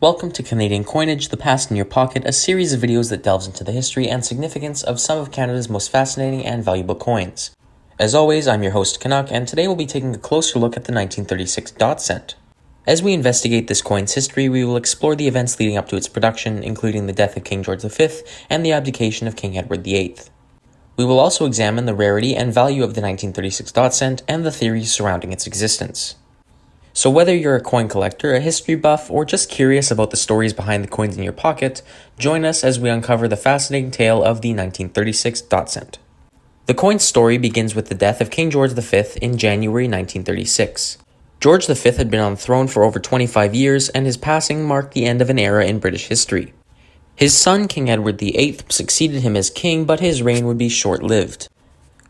Welcome to Canadian Coinage, the past in your pocket, a series of videos that delves into the history and significance of some of Canada's most fascinating and valuable coins. As always, I'm your host Canuck, and today we'll be taking a closer look at the 1936 dot cent. As we investigate this coin's history, we will explore the events leading up to its production, including the death of King George V and the abdication of King Edward VIII. We will also examine the rarity and value of the 1936 dot cent and the theories surrounding its existence. So whether you're a coin collector, a history buff, or just curious about the stories behind the coins in your pocket, join us as we uncover the fascinating tale of the 1936 dot cent. The coin's story begins with the death of King George V in January 1936. George V had been on the throne for over 25 years, and his passing marked the end of an era in British history. His son, King Edward VIII, succeeded him as king, but his reign would be short-lived.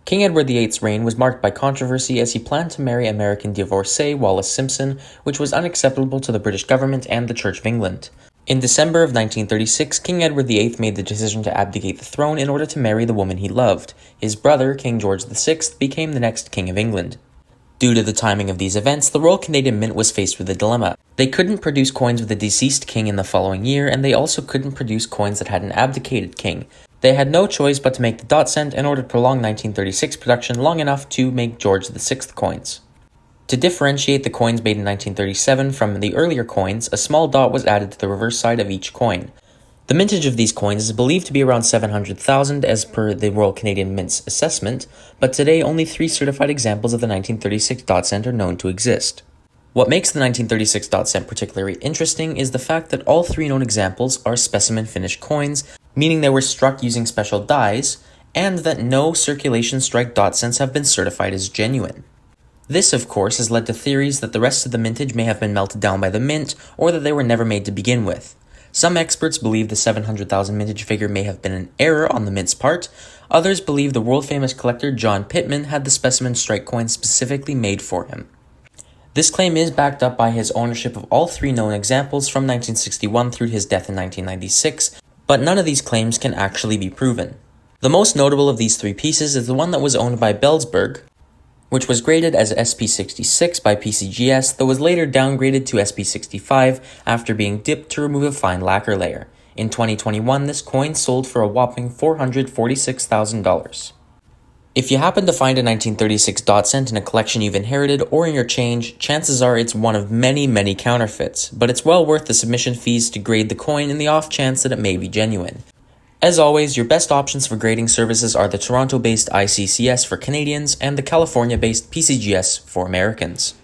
King Edward VIII's reign was marked by controversy as he planned to marry American divorcee Wallis Simpson, which was unacceptable to the British government and the Church of England. In December of 1936, King Edward VIII made the decision to abdicate the throne in order to marry the woman he loved. His brother, King George VI, became the next King of England. Due to the timing of these events, the Royal Canadian Mint was faced with a dilemma. They couldn't produce coins with a deceased king in the following year, and they also couldn't produce coins that had an abdicated king. They had no choice but to make the dot cent in order to prolong 1936 production long enough to make George VI coins. To differentiate the coins made in 1937 from the earlier coins, a small dot was added to the reverse side of each coin. The mintage of these coins is believed to be around 700,000 as per the Royal Canadian Mint's assessment, but today only 3 certified examples of the 1936 dot cent are known to exist. What makes the 1936 dot cent particularly interesting is the fact that all 3 known examples are specimen finished coins, meaning they were struck using special dies, and that no circulation strike dot cents have been certified as genuine. This, of course, has led to theories that the rest of the mintage may have been melted down by the mint, or that they were never made to begin with. Some experts believe the 700,000 mintage figure may have been an error on the mint's part. Others believe the world-famous collector John Pittman had the specimen strike coin specifically made for him. This claim is backed up by his ownership of all 3 known examples from 1961 through his death in 1996, but none of these claims can actually be proven. The most notable of these 3 pieces is the one that was owned by Belzberg, which was graded as SP66 by PCGS, though was later downgraded to SP65 after being dipped to remove a fine lacquer layer. In 2021, this coin sold for a whopping $446,000. If you happen to find a 1936 dot cent in a collection you've inherited or in your change, chances are it's one of many counterfeits, but it's well worth the submission fees to grade the coin in the off chance that it may be genuine. As always, your best options for grading services are the Toronto-based ICCS for Canadians and the California-based PCGS for Americans.